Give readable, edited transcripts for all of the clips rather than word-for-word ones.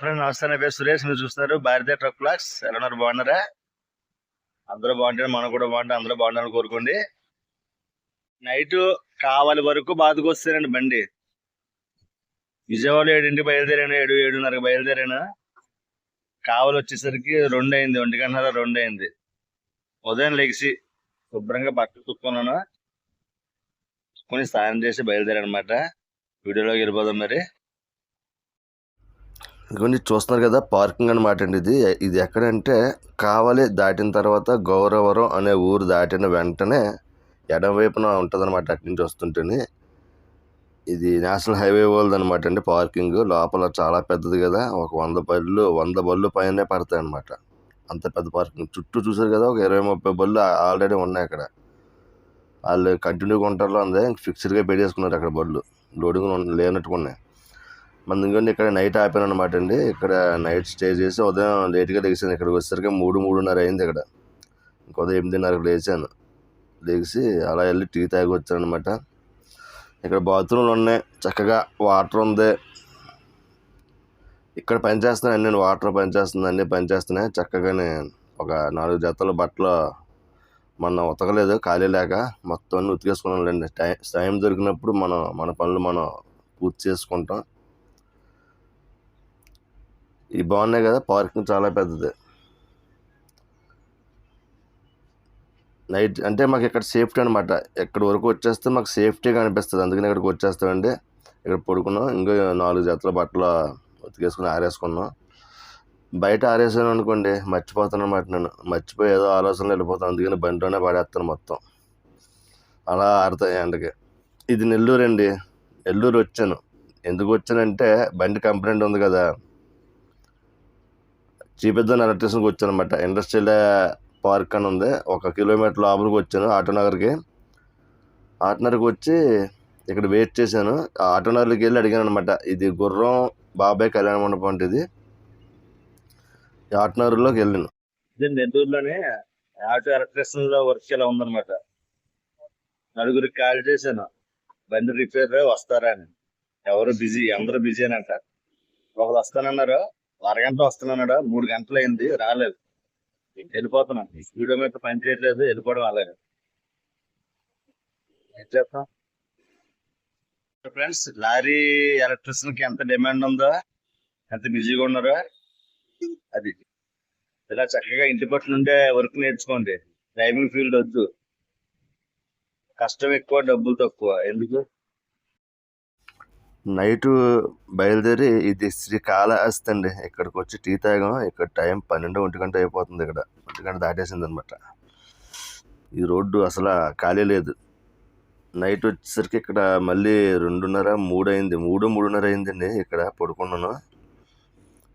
Friends, నమస్తే. నా పేరు సురేష్. మీరు చూస్తున్నారు భారతీయ ట్రక్ బ్లాగ్స్. ఎలా ఉన్నారు? బాగున్నారా? అందరూ బాగుంటే మనం కూడా బాగుంటే అందరూ బాగుండాలని కోరుకోండి. నైట్ కావాలి వరకు బాధకు వస్తానండి బండి. విజయవాడ 7ంటికి బయలుదేరాను, 7:30కి బయలుదేరాను. కావాలి వచ్చేసరికి 2 అయింది, 1:30, 2 అయింది. ఉదయం లెగిసి శుభ్రంగా బట్టలు తుక్కున్నాను, తుక్కుని స్నానం చేసి బయలుదేరాను అనమాట. వీడియోలోకి వెళ్ళిపోదాం మరి. ఇవన్నీ చూస్తున్నారు కదా, పార్కింగ్ అనమాట అండి. ఇది ఎక్కడంటే కావలి దాటిన తర్వాత గౌరవరం అనే ఊరు దాటిన వెంటనే ఎడమవైపున ఉంటుంది అనమాట. అటు నుంచి వస్తుంటేనే ఇది నేషనల్ హైవే వాళ్ళది అనమాట అండి. పార్కింగ్ లోపల చాలా పెద్దది కదా, ఒక 100 బళ్ళు పైనే పడతాయి అనమాట. అంత పెద్ద పార్కింగ్. చుట్టూ చూసారు కదా, ఒక 20-30 బళ్ళు ఆల్రెడీ ఉన్నాయి అక్కడ. వాళ్ళు కంటిన్యూగా ఉంటారు, అందే ఫిక్స్డ్గా పెట్టేసుకున్నారు అక్కడ బళ్ళు. లోడింగ్ లేనట్టుకున్నాయి. మన ఇంకొండి ఇక్కడ నైట్ ఆపాను అనమాట అండి. ఇక్కడ నైట్ స్టే చేసి ఉదయం లేట్గా లేచాను. ఇక్కడికి వచ్చేసరికి 3-3:30 అయింది. ఇక్కడ ఉదయం 8:30కి లేచాను. లేచి అలా వెళ్ళి టీ తాగి వచ్చాను అనమాట. ఇక్కడ బాత్రూమ్లు ఉన్నాయి, చక్కగా వాటర్ ఉంది. ఇక్కడ పనిచేస్తున్నాయి అన్నీ, వాటర్ పనిచేస్తుంది, అన్నీ పనిచేస్తున్నాయి చక్కగానే. ఒక 4 జతల బట్టలు మనం ఉతకలేదు, ఖాళీ లేక మొత్తం అన్నీ ఉతికేసుకున్నాంలేండి. టైం దొరికినప్పుడు మన పనులు మనం పూర్తి చేసుకుంటాం. ఇవి బాగున్నాయి కదా, పార్కింగ్ చాలా పెద్దది. నైట్ అంటే మాకు ఇక్కడ సేఫ్టీ అనమాట. ఎక్కడి వరకు వచ్చేస్తే మాకు సేఫ్టీగా అనిపిస్తుంది, అందుకని ఇక్కడికి వచ్చేస్తామండి. ఇక్కడ పడుకున్నాం. ఇంకో 4 జతల బట్టలు ఉతికేసుకుని ఆరేసుకున్నాం. బయట ఆరేసాను అనుకోండి, మర్చిపోతాను అనమాట. నేను మర్చిపోయి ఏదో ఆలోచనలు వెళ్ళిపోతాను, అందుకని బండిలోనే పడేస్తాను మొత్తం. అలా ఆడతాయి ఎండకి. ఇది నెల్లూరు అండి. నెల్లూరు వచ్చాను. ఎందుకు వచ్చానంటే బండి కంప్లైంట్ ఉంది కదా, చూపిద్దాం ఎలక్ట్రీషియన్కి వచ్చాను అనమాట. ఇండస్ట్రియల్ పార్క్ అని ఉంది, 1 కిలోమీటర్ లోపలికి వచ్చాను. ఆటోనగర్కి వచ్చి ఇక్కడ వెయిట్ చేశాను. ఆటోనగర్కి వెళ్ళి అడిగాను అనమాట. ఇది గుర్రం బాబాయ్ కళ్యాణ మండపం అంటే ఇది. ఆటోనగర్లోకి వెళ్ళాను. ఇది నెల్లూరులోనే ఆటో ఎలక్ట్రీషియన్ లో వర్క్ ఇలా ఉందన్నమాట. 4గురికి కాల్ చేశాను, బండి రిపేర్ వస్తారా అని. ఎవరు బిజీ, అందరూ బిజీ అని అంటారు. ఒకరు వస్తానన్నారు, అరగంట వస్తానన్నాడు. 3 గంటలు అయింది, రాలేదు. వెళ్ళిపోతున్నాను. స్పీడోమీటర్ పని చేయట్లేదు, వెళ్ళిపోవడం అలాగే. ఏం చేస్తాం ఫ్రెండ్స్? లారీ ఎలక్ట్రీషియన్ కి ఎంత డిమాండ్ ఉందో, ఎంత బిజీగా ఉన్నారో. అది ఇలా చక్కగా ఇంటి పట్టు నుండే వర్క్ నేర్చుకోండి. డ్రైవింగ్ ఫీల్డ్ వద్దు, కష్టం ఎక్కువ, డబ్బులు తక్కువ. ఎందుకు? నైటు బయలుదేరి ఇది శ్రీకాళహస్తి అండి. ఇక్కడికి వచ్చి టీ తాగాం. ఇక్కడ టైం 12-1 అయిపోతుంది. ఇక్కడ 1 దాటేసింది అనమాట. ఈ రోడ్డు అసలు ఖాళీ లేదు. నైట్ వచ్చేసరికి ఇక్కడ మళ్ళీ 2:30, 3 అయింది. 3-3:30 అయిందండి. ఇక్కడ పడుకున్నాను.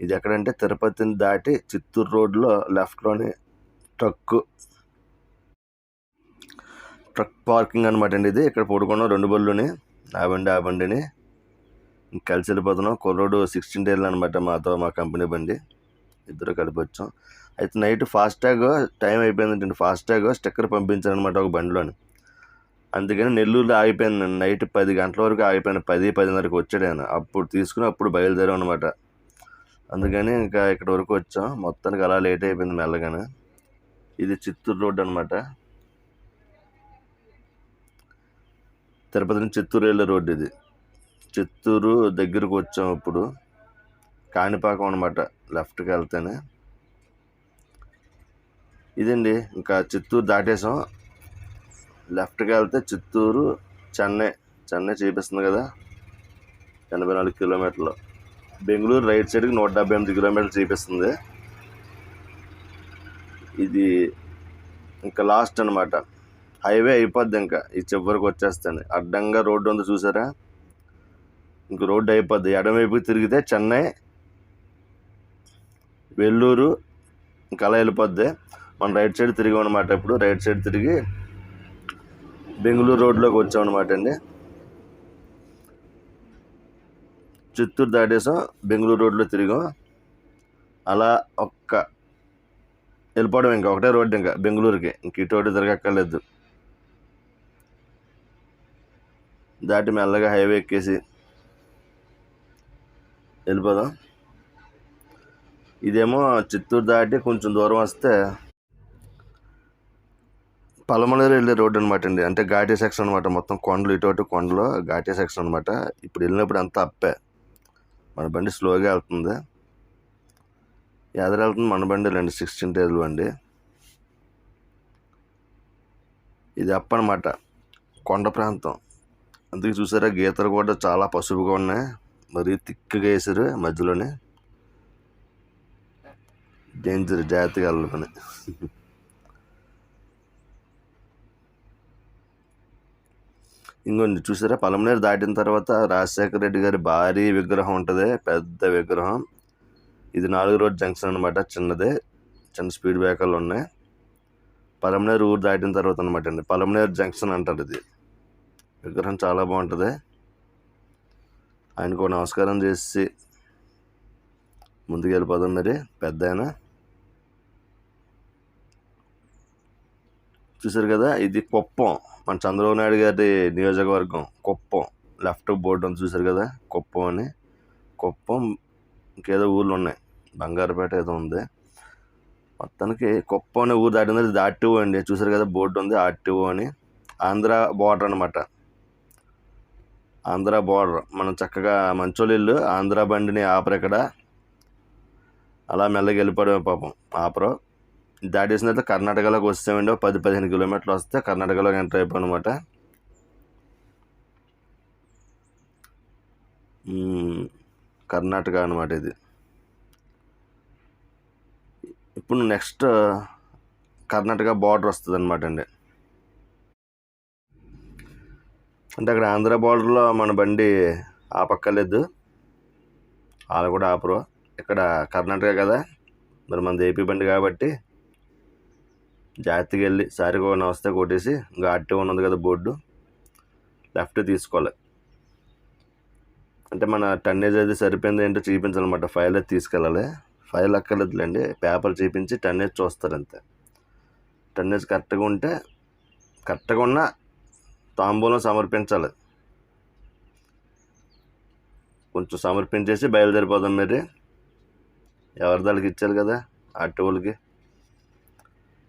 ఇది ఎక్కడంటే తిరుపతిని దాటి చిత్తూరు రోడ్లో లెఫ్ట్లోని ట్రక్ పార్కింగ్ అనమాట అండి. ఇది ఇక్కడ పడుకున్నాం. 2 బళ్ళుని ఆ బండిని కలిసి వెళ్ళిపోతున్నాం. కుర్రోడు 16 డేలు అనమాట, మా కంపెనీ బండి. ఇద్దరు కలిపి వచ్చాం. అయితే నైట్ ఫాస్టాగ్ టైం అయిపోయిందంటే ఫాస్టాగ్ స్టిక్కర్ పంపించాను అనమాట ఒక బండిలోని. అందుకని నెల్లూరులో ఆగిపోయాను. నైట్ 10 గంటల వరకు ఆగిపోయాను. 10-10:30కి వచ్చాడు ఆయన. అప్పుడు తీసుకుని అప్పుడు బయలుదేరాం అనమాట. అందుకని ఇంకా ఇక్కడ వరకు వచ్చాం. మొత్తానికి అలా లేట్ అయిపోయింది మెల్లగానే. ఇది చిత్తూరు రోడ్డు అనమాట. తిరుపతి నుంచి చిత్తూరు వెళ్ళే రోడ్డు ఇది. చిత్తూరు దగ్గరకు వచ్చాం. ఇప్పుడు కాణిపాకం అనమాట, లెఫ్ట్కి వెళ్తేనే ఇదండి. ఇంకా చిత్తూరు దాటేసాం. లెఫ్ట్కి వెళ్తే చిత్తూరు, చెన్నై చూపిస్తుంది కదా, 84 కిలోమీటర్లు. బెంగళూరు రైట్ సైడ్కి 178 కిలోమీటర్లు చూపిస్తుంది. ఇది ఇంకా లాస్ట్ అనమాట. హైవే అయిపోద్ది ఇంకా ఈ చివరికి వచ్చేస్తాను. అడ్డంగా రోడ్డు ఉంది చూసారా, ఇంక రోడ్డు అయిపోద్ది. ఎడమవైపు తిరిగితే చెన్నై, వెల్లూరు, ఇంకా అలా వెళ్ళిపోద్ది. మనం రైట్ సైడ్ తిరిగాం అనమాట. ఇప్పుడు రైట్ సైడ్ తిరిగి బెంగళూరు రోడ్లోకి వచ్చాం అనమాట అండి. చిత్తూరు దాటేసాం, బెంగళూరు రోడ్లో తిరిగాం. అలా వెళ్ళిపోవడం. ఇంకా ఒకటే రోడ్డు ఇంకా బెంగళూరుకి, ఇంక ఇటు తిరగక్కర్లేదు. దాటి మెల్లగా హైవే ఎక్కేసి వెళ్ళిపోదాం. ఇదేమో చిత్తూరు దాటి కొంచెం దూరం వస్తే పలమనేరు వెళ్ళే రోడ్డు అనమాట అండి. అంటే ఘాటీ సెక్షన్ అనమాట. మొత్తం కొండలు, ఇటు కొండలు, ఘాటీ సెక్షన్ అనమాట. ఇప్పుడు వెళ్ళినప్పుడు అంతా అప్పే. మన బండి స్లోగా వెళ్తుంది. ఎదురు వెళ్తుంది మన బండి లేండి, 16 టైర్ల బండి. ఇది అప్ప అనమాట, కొండ ప్రాంతం. అందుకే చూసారా గీతలు కూడా చాలా పసుపుగా ఉన్నాయి, మరీ తిక్కుగా వేసారు మధ్యలోనే. డేంజర్, జాగ్రత్తగా వెళ్ళమని. ఇంకొంచెం చూసారా, పలమనేరు దాటిన తర్వాత రాజశేఖర రెడ్డి గారి భారీ విగ్రహం ఉంటుంది, పెద్ద విగ్రహం. ఇది 4 రోడ్ జంక్షన్ అనమాట, చిన్నదే, చిన్న స్పీడ్ బ్రేకర్లు ఉన్నాయి. పలమనేరు ఊరు దాటిన తర్వాత అనమాట అండి, పలమనేరు జంక్షన్ అంటారు. ఇది విగ్రహం చాలా బాగుంటుంది. ఆయనకు నమస్కారం చేసి ముందుకు వెళ్ళిపోదాం. మరి పెద్ద ఆయన చూసారు కదా, ఇది కుప్పం, మన చంద్రబాబు నాయుడు గారి నియోజకవర్గం కుప్పం. లెఫ్ట్ బోర్డు ఉంది చూసారు కదా, కుప్పం అని. కుప్పం ఇంకేదో ఊర్లు ఉన్నాయి, బంగారుపేట ఏదో ఉంది. మొత్తానికి కుప్పం అనే ఊరు దాటింది, ఇది ఆర్టీఓ అండి. చూసారు కదా బోర్డు ఉంది, ఆర్టీఓ అని. ఆంధ్ర బోర్డర్ అనమాట, ఆంధ్ర బోర్డర్. మనం చక్కగా మంచోళ్ళు ఇల్లు, ఆంధ్ర బండిని ఆపరు ఇక్కడ. అలా మెల్లగా వెళ్ళిపోవడమే పాపం, ఆపరు. దాటేసిన తర్వాత కర్ణాటకలోకి వస్తామండి. 10-15 కిలోమీటర్లు వస్తే కర్ణాటకలోకి ఎంటర్ అయిపోయి అనమాట. కర్ణాటక అనమాట ఇది. ఇప్పుడు నెక్స్ట్ కర్ణాటక బార్డర్ వస్తుంది అనమాట అండి. అంటే అక్కడ ఆంధ్ర బార్డర్లో మన బండి ఆపక్కర్లేదు, వాళ్ళు కూడా ఆపరు. ఇక్కడ కర్ణాటక కదా, మరి మనది ఏపీ బండి కాబట్టి జాగ్రత్తగా వెళ్ళి సారిగా నమస్తే కొట్టేసి, ఇంకా ఆర్టీఓ ఉన్నది కదా బోర్డు, లెఫ్ట్ తీసుకోవాలి. అంటే మన టన్నేజ్ అయితే సరిపోయింది ఏంటో చూపించాలన్నమాట. ఫైల్ అయితే తీసుకెళ్ళాలి. ఫైల్ అక్కర్లేదులేండి, పేపర్ చూపించి టన్నేజ్ చూస్తారు అంతే. టన్నేజ్ కరెక్ట్గా ఉంటే, కరెక్ట్గా ఉన్న తాంబూలం సమర్పించాలి. కొంచెం సమర్పించేసి బయలుదేరిపోదాం. మరి ఎవరి దానికి ఇచ్చారు కదా ఆర్టీఓలకి.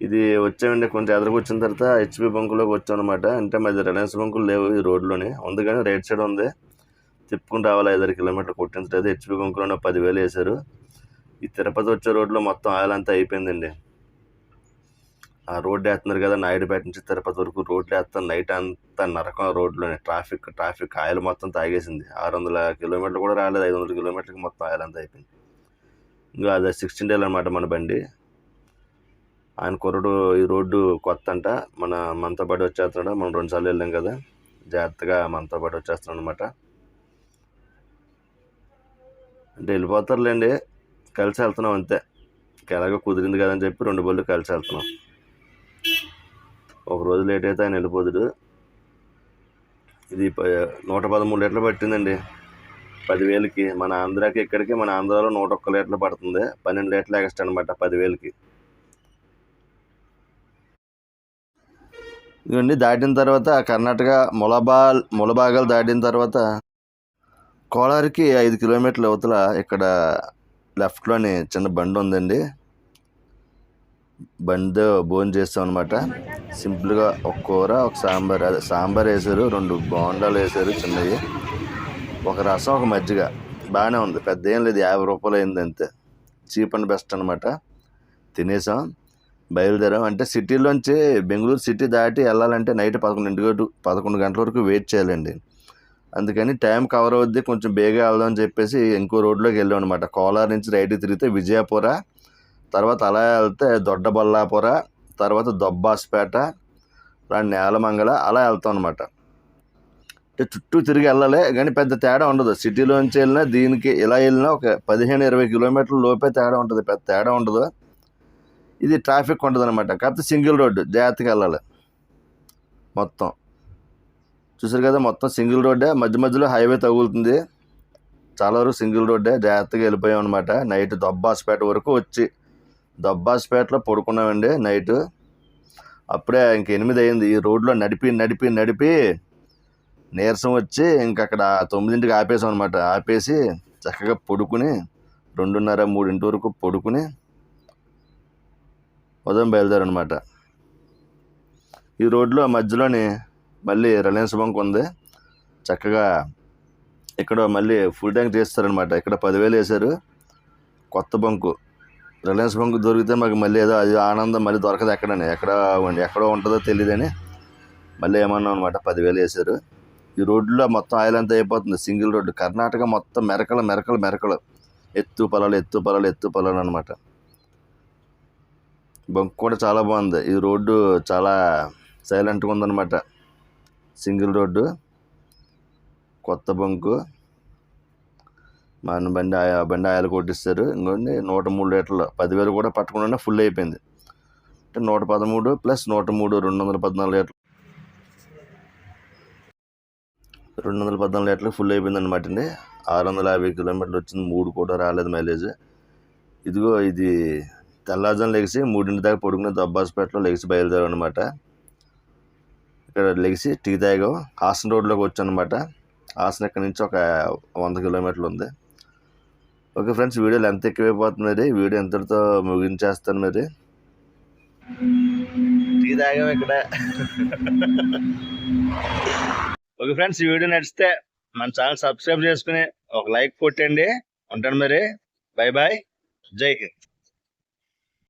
ఇది వచ్చామండి, కొంచెం ఎదురుకు వచ్చిన తర్వాత హెచ్పి బంకులోకి వచ్చాం అనమాట. అంటే మాది రిలయన్స్ బంకులు లేవు ఈ రోడ్లోని, ఉంది కానీ రైట్ సైడ్ ఉంది, తిప్పుకుని రావాలి. 5 కిలోమీటర్లు కొట్టించలేదు. హెచ్పి బంకులో 10,000 వేశారు. ఈ తిరుపతి వచ్చే రోడ్లో మొత్తం ఆయిల్ అంతా అయిపోయిందండి. ఆ రోడ్డు వేస్తున్నారు కదా, నాయుడుపేట నుంచి తిరుపతి వరకు రోడ్లు వేస్తాను. నైట్ అంతా నరకం రోడ్లోనే, ట్రాఫిక్ ఆయిల్ మొత్తం తాగేసింది. 600 కిలోమీటర్లు కూడా రాలేదు, 500 కిలోమీటర్లకి మొత్తం ఆయిల్ అంతా అయిపోయింది. ఇంకా అదే 16 డేలు అనమాట మన బండి. ఆయన కుర్రడు ఈ రోడ్డు కొత్త అంట, మనతో పాటు వచ్చేస్తున్నాడు. మనం 2 సార్లు వెళ్ళాం కదా, జాగ్రత్తగా మనతో పాటు వచ్చేస్తున్నాడు అనమాట. అంటే వెళ్ళిపోతారులేండి, కలిసి వెళ్తున్నాం అంతే. ఎలాగో కుదిరింది కదని చెప్పి 2 బళ్ళు కలిసి వెళ్తున్నాం. ఒక రోజు లేట్ అయితే ఆయన వెళ్ళిపోదుడు. ఇది 113 లీటర్లు పట్టిందండి 10,000కి. మన ఆంధ్రాకి ఇక్కడికి, మన ఆంధ్రాలో 101 లీటర్లు పడుతుంది, 12 లీటర్లు ఎక్స్ట్రా అనమాట 10,000కి. ఇవన్నీ దాటిన తర్వాత కర్ణాటక ములబాగలు దాటిన తర్వాత కోలార్కి 5 కిలోమీటర్ల అవతల ఇక్కడ లెఫ్ట్లోని చిన్న బండి ఉందండి. బండితో భోజనం చేస్తాం అనమాట. సింపుల్గా ఒక కూర, ఒక సాంబార్, అదే సాంబార్ వేసారు, 2 బోండాలు వేసారు చిన్నవి, ఒక రసం, ఒక మజ్జిగ. బాగానే ఉంది, పెద్ద ఏం లేదు, 50 రూపాయలు అయింది అంతే. చీప్ అండ్ బెస్ట్ అనమాట. తినేసాం, బయలుదేరాం. అంటే సిటీలోంచి బెంగళూరు సిటీ దాటి వెళ్ళాలంటే నైట్ 11 గంటల వరకు వెయిట్ చేయాలండి. అందుకని టైం కవర్ అవుద్ది, కొంచెం బేగా వెళ్దాం అని చెప్పేసి ఇంకో రోడ్లోకి వెళ్ళాం అనమాట. కోలార్ నుంచి రైట్కి తిరిగితే విజయపుర, తర్వాత అలా వెళ్తే దొడ్డబల్లాపుర, తర్వాత దొబ్బాస్పేట, నేలమంగళ, అలా వెళ్తాం అనమాట. అంటే చుట్టూ తిరిగి వెళ్ళాలి, కానీ పెద్ద తేడా ఉండదు. సిటీలోంచి వెళ్ళినా దీనికి ఇలా వెళ్ళినా ఒక 15-20 కిలోమీటర్ల లోపే తేడా ఉంటుంది, పెద్ద తేడా ఉండదు. ఇది ట్రాఫిక్ ఉంటుంది అనమాట, కాకపోతే సింగిల్ రోడ్డు, జాగ్రత్తగా వెళ్ళాలి. మొత్తం చూసారు కదా, మొత్తం సింగిల్ రోడ్డే, మధ్య మధ్యలో హైవే తగులుతుంది. చాలా వరకు సింగిల్ రోడ్డే, జాగ్రత్తగా వెళ్ళిపోయాం అనమాట. నైట్ దొబ్బాస్పేట వరకు వచ్చి దొబ్బాస్పేటలో పడుకున్నామండి నైట్. అప్పుడే ఇంక 8 అయింది. ఈ రోడ్లో నడిపి నీరసం వచ్చి ఇంక అక్కడ 9ంటికి ఆపేసాం అనమాట. ఆపేసి చక్కగా పడుకుని 2:30, 3 వరకు పడుకుని ఉదయం బయలుదేరనమాట. ఈ రోడ్లో మధ్యలోని మళ్ళీ రిలయన్స్ బంక్ ఉంది. చక్కగా ఇక్కడ మళ్ళీ ఫుల్ ట్యాంక్ చేస్తారనమాట. ఇక్కడ 10,000 వేశారు. కొత్త బంకు రిలయన్స్ బంక్ దొరికితే మాకు మళ్ళీ ఏదో అది ఆనందం మళ్ళీ దొరకదు ఎక్కడో ఉంటుందో తెలియదని మళ్ళీ ఏమన్నాం అనమాట. 10,000 వేశారు. ఈ రోడ్లో మొత్తం ఆయిల్ అంతా అయిపోతుంది. Single road. కర్ణాటక మొత్తం మెరకలు ఎత్తు పొలాలు అనమాట. బంక్ కూడా చాలా బాగుంది. ఈ రోడ్డు చాలా సైలెంట్గా ఉందన్నమాట. సింగిల్ రోడ్డు, కొత్త బంకు. మన బండి ఆయిల్ కొట్టిస్తారు. ఇంకోండి 103 లీటర్లు, 10,000 కూడా పట్టకుండానే ఫుల్ అయిపోయింది. అంటే 113 ప్లస్ 103 214 లీటర్లు, 214 లీటర్లు ఫుల్ అయిపోయింది అనమాట అండి. 650 కిలోమీటర్లు వచ్చింది. 3 కూడా రాలేదు మైలేజ్. ఇదిగో ఇది తెల్లారుజామున లెగిసి 3 దాకా పడుకుని దబ్బాస్పేటలో లెగిసి బయలుదేరాం అనమాట. ఇక్కడ లెగిసి టీ తాగాం. హాసన్ రోడ్లోకి వచ్చాను అనమాట. హాసన్ ఇక్కడ నుంచి ఒక 100 కిలోమీటర్లు ఉంది. ఓకే ఫ్రెండ్స్, వీడియోలు ఎంత ఎక్కువైపోతుంది. మరి వీడియో ఎంతటితో ముగించేస్తాను. మరి టీ తాగాం ఇక్కడ. ఓకే ఫ్రెండ్స్, ఈ వీడియో నచ్చితే మన ఛానల్ సబ్స్క్రైబ్ చేసుకుని ఒక లైక్ కొట్టండి. ఉంటాను మరి. Bye bye. జై హింద్.